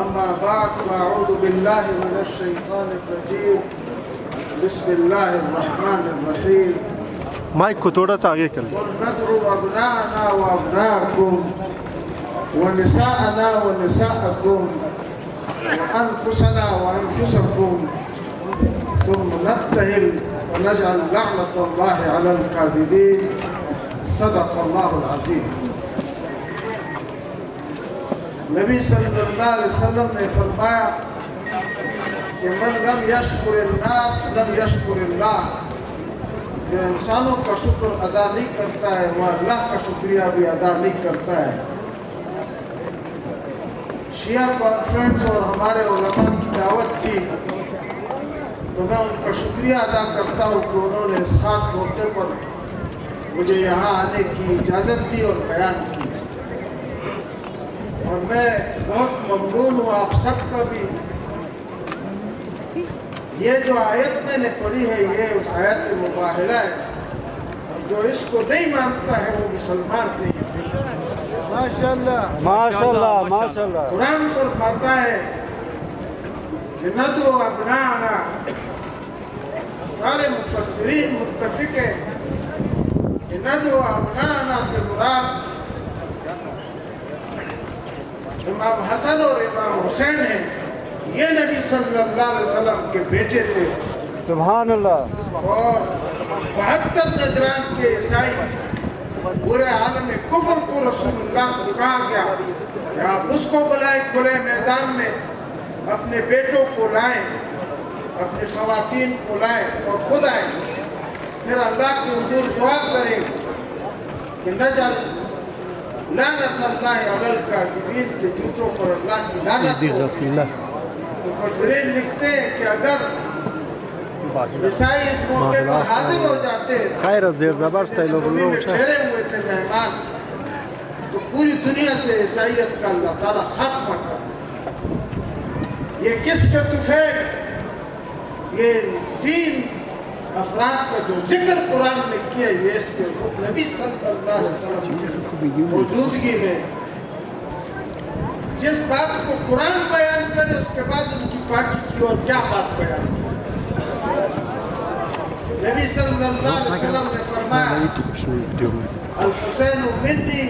أما بعد فأعوذ بالله من الشيطان الرجيم بسم الله الرحمن الرحيم مائک کو تھوڑا سا آگے کر لیں. وندعو أبناءنا وأبناءكم ونساءنا ونساءكم وأنفسنا وأنفسكم ثم نبتهل ونجعل لعنة الله على الكاذبين. صدق الله العظيم. نبی صلی اللہ علیہ وسلم نے فرمایا کہ من لم یشکر الناس لم یشکر اللہ. جو انسانوں کا شکر ادا نہیں کرتا ہے وہ اللہ کا شکریہ بھی ادا نہیں کرتا ہے. شیعہ کانفرنس اور ہمارے علماء کی دعوت تھی تو میں ان کا شکریہ ادا کرتا ہوں کہ انہوں نے اس خاص موقع پر مجھے یہاں آنے کی اجازت دی اور بیان کی. اور میں بہت ممنون ہوں آپ سب کا بھی. یہ جو آیت میں نے پڑھی ہے یہ اس آیت مباہلہ ہے. جو اس کو نہیں مانتا ہے وہ مسلمان نہیں. ماشاءاللہ ماشاءاللہ ماشاءاللہ. قرآن فرماتا ہے کہ ندعو ابناءنا. سارے مفسرین متفق ہیں کہ ندعو ابناءنا سے مراد امام حسن اور امام حسین ہیں. یہ نبی صلی اللہ علیہ وسلم کے بیٹے تھے. سبحان اللہ. اور 72 نجران کے عیسائی پورے عالم کفر کو رسول اللہ کو کہا گیا کہ آپ اس کو بلائیں کھلے میدان میں اپنے بیٹوں کو لائیں اپنی خواتین کو لائیں اور خود آئیں پھر اللہ کے حضور دعا کریں کہ نجعل لعنت اللہ علی الکاذبین کے جھوٹوں پر اللہ کی لعنت ہو. مفسرین لکھتے ہیں کہ اگر عیسائی اس موقع پر حاضر ہو جاتے خیر زیر زبر ستائلو بلو ٹھہرے ہوئے تھے مہمان تو پوری دنیا سے عیسائیت کا اللہ تعالیٰ خاتمہ کر. یہ کس کا توفیق یہ 3 افراد کا جو ذکر قرآن نے کیا یہ اس کے نبی صلی اللہ علیہ وسلم کی موجودگی میں جس بات کو قرآن بیان کرے اس کے بعد ان کی پارٹی کی اور کیا بات بیان کرے. نبی صلی اللہ علیہ وسلم نے فرمایا الحسین منی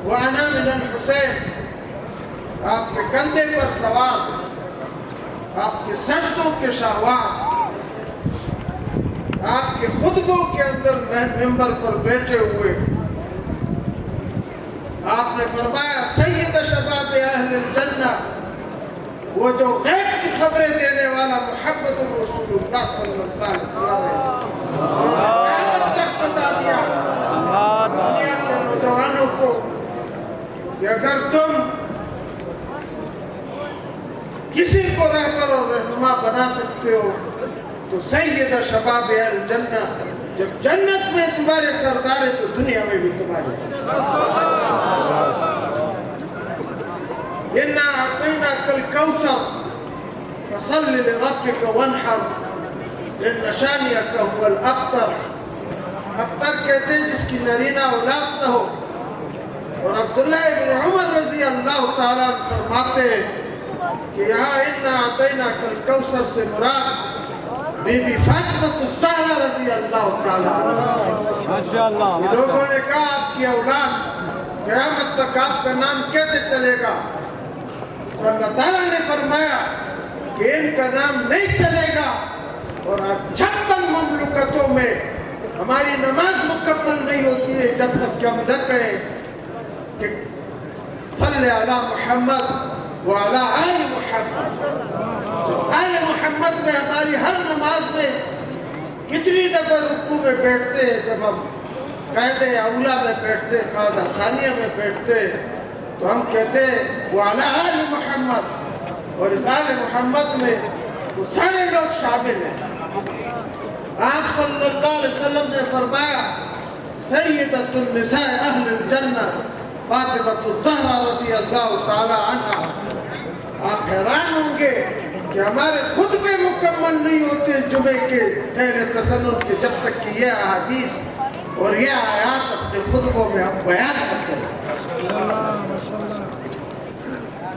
وانا من الحسین. آپ کے کندھے پر سوار آپ کے سجدوں کے شہوات آپ کے خطبوں کے اندر ممبر پر بیٹھے ہوئے آپ نے فرمایا سید شباب اہل الجنہ وہ جو غیب کی خبریں دینے والا محمد رسول اللہ صلی اللہ علیہ وسلم ہے. قیامت تک بتا دیا دنیا کے نوجوانوں کو کہ اگر تم کسی کو رہبر اور رہنما بنا سکتے ہو تو سید شباب اہل الجنہ جب جنت میں تمہارے سردار ہے تو دنیا میں بھی تمہارے اِنَّا أَعْطَيْنَاكَ الْكَوْثَرَ فَصَلِّ لِرَبِّكَ وَانْحَرْ إِنَّ شَانِئَكَ هُوَ الْأَبْتَرُ. ابتر کہتے ہیں جس کی نرینہ اولاد نہ ہو. اور عبداللہ ابن عمر رضی اللہ تعالیٰ فرماتے ہیں کہ یہاں اِنَّا أَعْطَيْنَاكَ الْكَوْثَرَ سے مراد بی بی فاطمہ الزہرا رضی اللہ تعالیٰ. یہ لوگوں نے کہا آپ کی اولاد قیامت تک آپ کا نام کیسے چلے گا؟ تو اللہ تعالیٰ نے فرمایا کہ ان کا نام نہیں چلے گا. اور 56 مملکتوں میں ہماری نماز مکمل نہیں ہوتی ہے جب تک کہ ہم نہ کہیں کہ صلی علی محمد وعلی آل محمد. اس آل محمد میں ہماری ہر نماز میں کتنی دفعہ رکوع میں بیٹھتے ہیں جب ہم قید اولا میں بیٹھتے قاعدہ ثانیہ میں بیٹھتے تو ہم کہتے ہیں وعلی آل محمد. اور اس آل محمد میں وہ سارے لوگ شامل ہیں. آپ صلی اللہ علیہ وسلم نے فرمایا سیدۃ النساء اہل الجنہ فاطمہ الزہرا رضی اللہ تعالی عنہ. آپ حیران ہوں گے کہ ہمارے خطبے مکمل نہیں ہوتے جمعے کے پہلے تسنن کے جب تک کہ یہ احادیث اور یہ آیات اپنے خطبوں میں ہم بیان کرتے ہیں.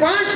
5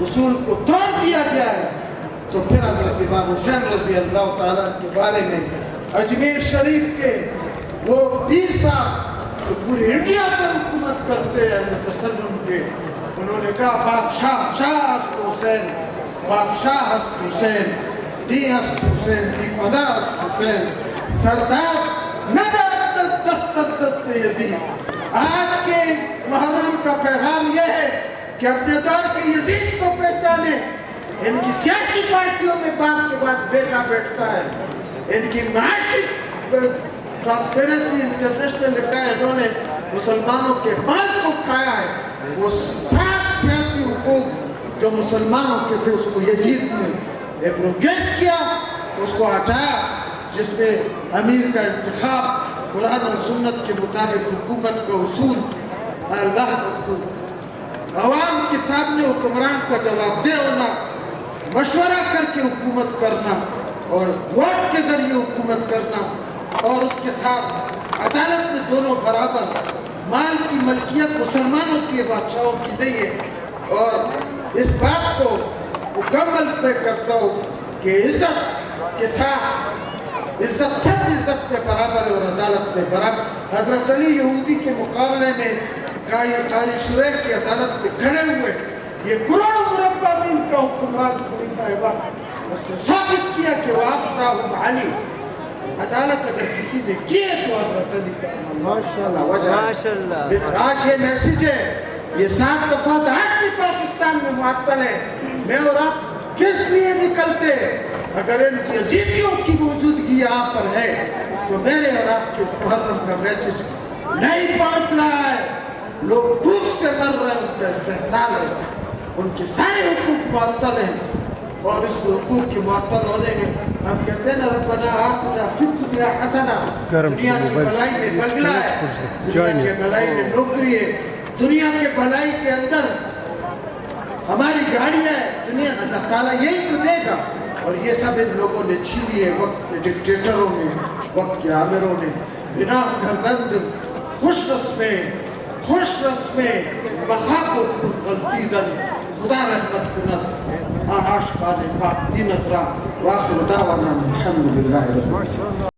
اصول کو توڑ دیا گیا ہے، تو پھر حضرت امام حسین رضی اللہ تعالیٰ کے بارے میں اجمیر شریف کے وہ پیر صاحب جو پوری انڈیا پر حکومت کرتے ہیں تسلم کے، انہوں نے کہا بادشاہ شاہ حسن حسین، بادشاہ حسن حسین، دی حسن حسین، دی پناہ حسن حسین، سردار ندارت دست یزید۔ آج کے محرم کا پیغام یہ ہے کہ اپنے دور کے یزید کو پہچانے۔ ان کی سیاسی پارٹیوں میں باپ کے بعد بیٹا بیٹھتا ہے، ان کی معاشی ٹرانسپیرنسی انٹرنیشنل لکھا ہے، انہوں نے مسلمانوں کے مال کو کھایا ہے۔ وہ 7 سیاسی حقوق جو مسلمانوں کے تھے اس کو یزید نے ایبروگیٹ کیا، اس کو ہٹایا، جس میں امیر کا انتخاب قرآن اور سنت کے مطابق، حکومت کا اصول اللہ عوام کے سامنے حکمران کا جواب دہ ہونا، مشورہ کر کے حکومت کرنا اور ووٹ کے ذریعے حکومت کرنا، اور اس کے ساتھ عدالت میں دونوں برابر، مال کی ملکیت مسلمانوں کی بادشاہوں کی نہیں ہے۔ اور اس بات کو مکمل میں کرتا ہوں کہ عزت کے ساتھ عزت سب عزت میں برابر ہے اور عدالت میں برابر۔ حضرت علی یہودی کے مقابلے میں قاضی شریح کی عدالت میں کھڑے ہوئے، یہ کروڑوں مربع میل کا حکمران خلیفہ وقت، اس نے ثابت کیا کہ وہ افضل علی۔ عدالت اگر کسی نے کیے تو حضرت علی کا ماشاءاللہ۔ آج یہ میسج ہے، یہ 7 دفعات آج بھی پاکستان میں معطل ہے۔ میں اور آپ کس لیے نکلتے؟ اگر ان یزیدیوں کی موجودگی یہاں پر ہے تو میرے اور آپ کے اس محرم کا میسج نہیں پہنچ رہا ہے۔ لوگ بھوک سے مر رہے ہیں، ان کا استحصال ہے، ان کے سارے حقوق معطل ہیں، اور اس حقوق کے معطل ہونے میں ہم کہتے ہیں نا ربنا آتنا فی الدنیا حسنہ، دنیا کی بھلائی میں بنگلہ ہے، دنیا کے بھلائی میں نوکری ہے، دنیا کے بھلائی کے اندر ہماری گاڑیاں ہیں، دنیا اللہ تعالیٰ یہی تو دے گا۔ اور یہ سب ان لوگوں نے چھینی ہے، وقت کے ڈکٹیٹروں نے، وقت کے عامروں نے، بنا گردند خوش رسمیں بخاک و غلطی دن خدا رحمت کنت آشقان پاک دینت را واخر دعوانا الحمدللہ رب العالمین۔